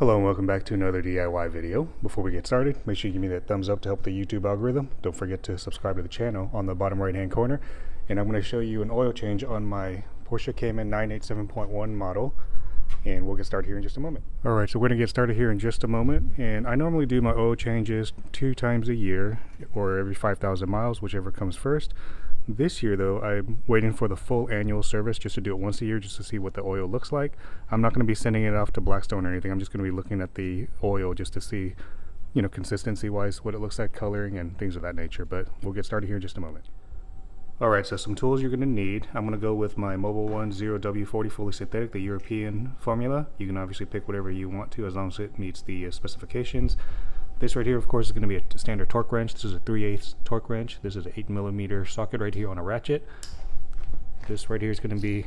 Hello and welcome back to another DIY video. Before we get started, make sure you give me that thumbs up to help the YouTube algorithm. Don't forget to subscribe to the channel on the bottom right hand corner. And I'm going to show you an oil change on my Porsche Cayman 987.1 model. And we'll get started here in just a moment. Alright, so we're going to get started here in just a moment. And I normally do my oil changes 2 times a year or every 5,000 miles, whichever comes first. This year though, I'm waiting for the full annual service just to do it once a year just to see what the oil looks like. I'm not going to be sending it off to Blackstone or anything. I'm just going to be looking at the oil just to see, consistency wise what it looks like, coloring and things of that nature. But we'll get started here in just a moment. Alright, so some tools you're going to need. I'm going to go with my Mobil 0W40 fully synthetic, the European formula. You can obviously pick whatever you want to as long as it meets the specifications. This right here, of course, is going to be a standard torque wrench. This is a 3/8 torque wrench. This is an 8mm socket right here on a ratchet. This right here is going to be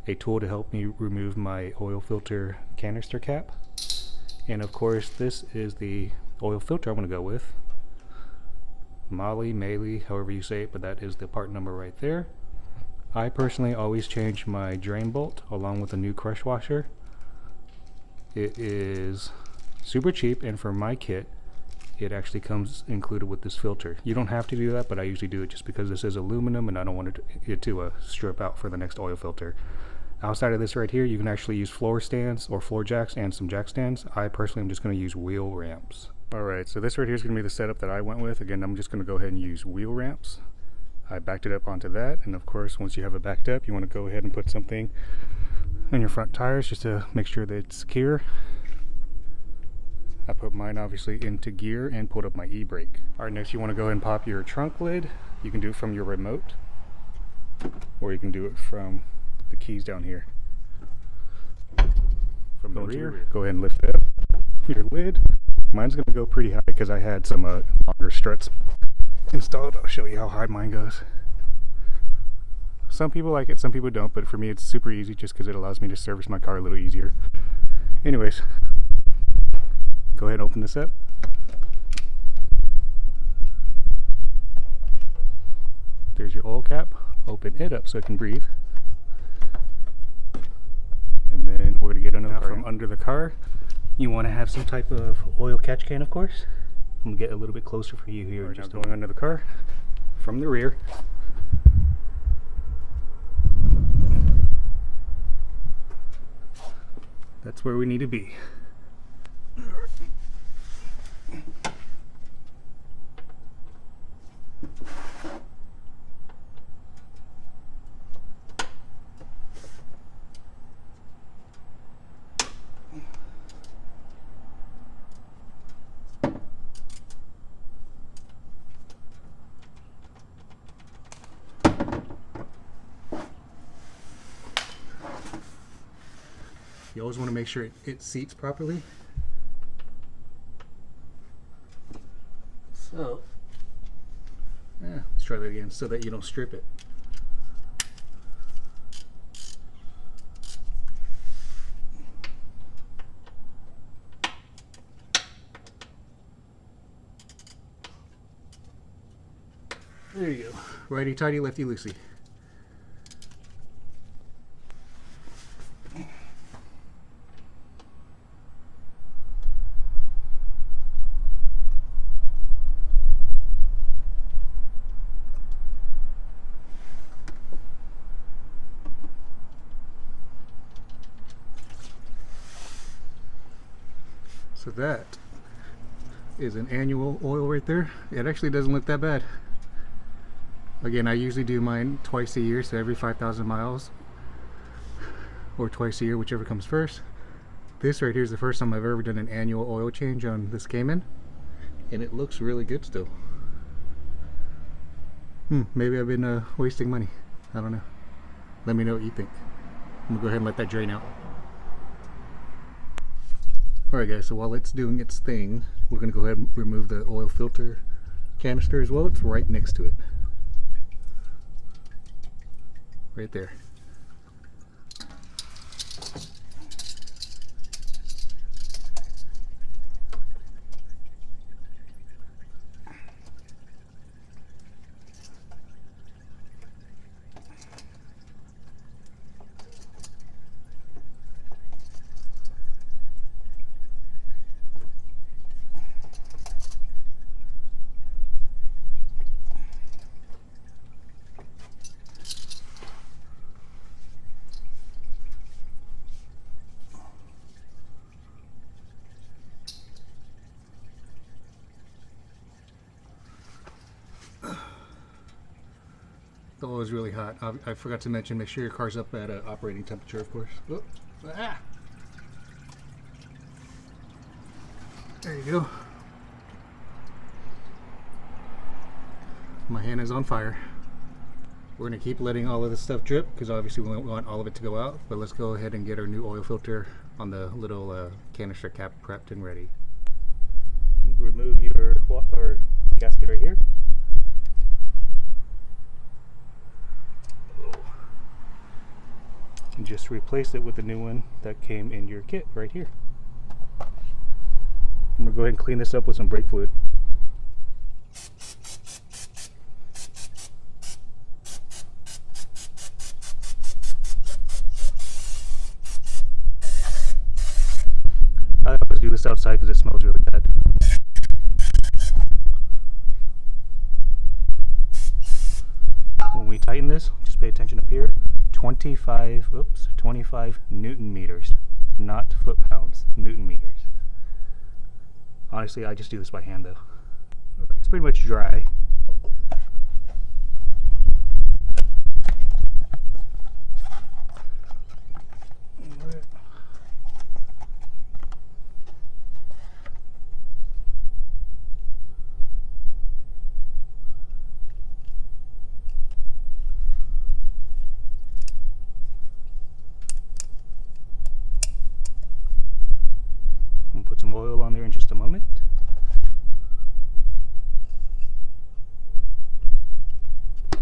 a tool to help me remove my oil filter canister cap. And of course, this is the oil filter I'm going to go with. Mahle, however you say it, but that is the part number right there. I personally always change my drain bolt along with a new crush washer. It is super cheap, and for my kit it actually comes included with this filter. You don't have to do that, but I usually do it just because this is aluminum and I don't want it to strip out for the next oil filter. Outside of this right here, you can actually use floor stands or floor jacks and some jack stands. I personally am just going to use wheel ramps. Alright, so this right here is going to be the setup that I went with. Again, I'm just going to go ahead and use wheel ramps. I backed it up onto that, and of course once you have it backed up, you want to go ahead and put something on your front tires just to make sure that it's secure. I put mine obviously into gear and pulled up my e-brake. Alright, next you want to go ahead and pop your trunk lid. You can do it from your remote, or you can do it from the keys down here. From the rear, go ahead and lift it up. Your lid. Mine's going to go pretty high because I had some longer struts installed. I'll show you how high mine goes. Some people like it, some people don't, but for me it's super easy just because it allows me to service my car a little easier. Anyways, go ahead and open this up. There's your oil cap. Open it up so it can breathe. And then we're going to get under the car. From under the car, you want to have some type of oil catch can, of course. I'm going to get a little bit closer for you here. Right, just going under the car from the rear. That's where we need to be. You always want to make sure it seats properly. So, let's try that again so that you don't strip it. There you go. Righty tighty, lefty loosey. So that is an annual oil right there. It actually doesn't look that bad. Again, I usually do mine twice a year, so every 5,000 miles or twice a year, whichever comes first. This right here is the first time I've ever done an annual oil change on this Cayman, and it looks really good still. Maybe I've been wasting money. I don't know. Let me know what you think. I'm gonna go ahead and let that drain out. Alright guys, so while it's doing its thing, we're going to go ahead and remove the oil filter canister as well. It's right next to it. Right there. The oil is really hot. I forgot to mention, make sure your car's up at operating temperature, of course. Oh. Ah. There you go. My hand is on fire. We're going to keep letting all of this stuff drip because obviously we want all of it to go out. But let's go ahead and get our new oil filter on the little canister cap prepped and ready. Remove your gasket right here. And just replace it with the new one that came in your kit right here. I'm going to go ahead and clean this up with some brake fluid. I always do this outside because it smells really bad. When we tighten this, just pay attention up here. 25 Newton meters, not foot pounds, Newton meters. Honestly, I just do this by hand though. It's pretty much dry. Put some oil on there in just a moment. I'm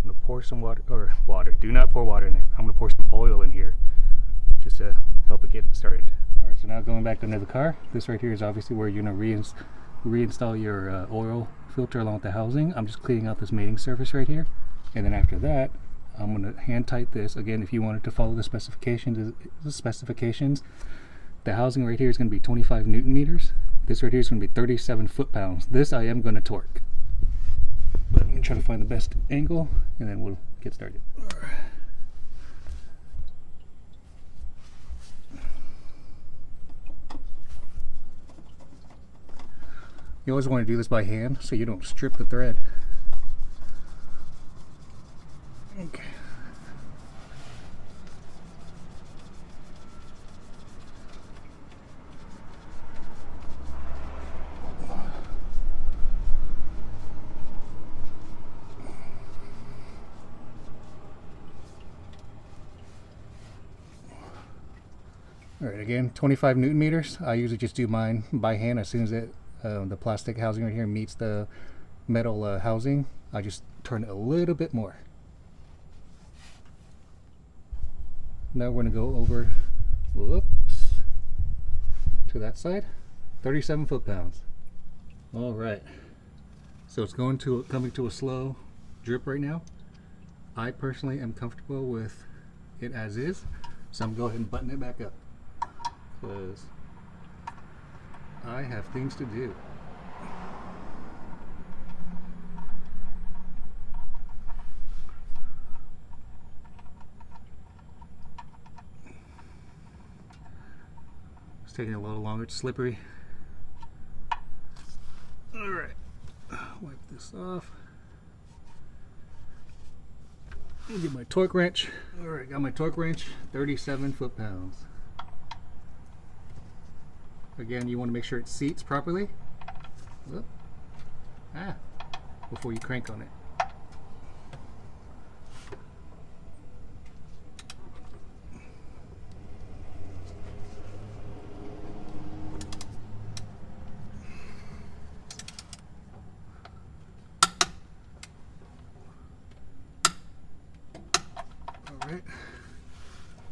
going to pour some water, do not pour water in there. I'm going to pour some oil in here just to help it get started. Alright, so now going back into the car, this right here is obviously where you're going to reinstall your oil filter along with the housing. I'm just cleaning out this mating surface right here, and then after that I'm going to hand tight this. Again, if you wanted to follow the specifications, the housing right here is going to be 25 Newton meters. This right here is going to be 37 foot-pounds. This I am going to torque. But I'm going to try to find the best angle, and then we'll get started. You always want to do this by hand so you don't strip the thread. Okay. Alright, again, 25 Newton meters. I usually just do mine by hand. As soon as the plastic housing right here meets the metal housing, I just turn it a little bit more. Now we're going to go over, whoops, to that side. 37 foot-pounds. Alright, so it's coming to a slow drip right now. I personally am comfortable with it as is, so I'm going to go ahead and button it back up because I have things to do. It's taking a little longer, it's slippery. Alright, wipe this off. Get my torque wrench. Alright, got my torque wrench, 37 foot-pounds. Again, you want to make sure it seats properly. Whoop. Before you crank on it. Alright,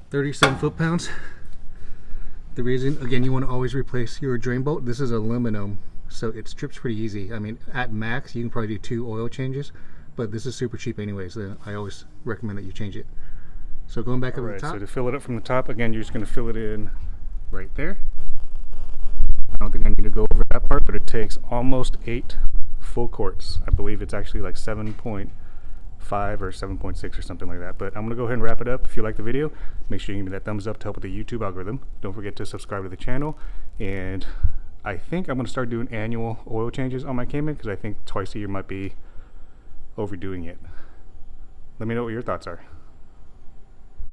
37 foot-pounds. The reason, again, you want to always replace your drain bolt. This is aluminum, so it strips pretty easy. I mean, at max, you can probably do 2 oil changes, but this is super cheap anyway, so I always recommend that you change it. So going back over the top. So to fill it up from the top, again, you're just going to fill it in right there. I don't think I need to go over that part, but it takes almost 8 full quarts. I believe it's actually like 7.5 or 7.6 or something like that. But I'm going to go ahead and wrap it up. If you like the video, make sure you give me that thumbs up to help with the YouTube algorithm. Don't forget to subscribe to the channel. And I think I'm going to start doing annual oil changes on my Cayman because I think twice a year might be overdoing it. Let me know what your thoughts are.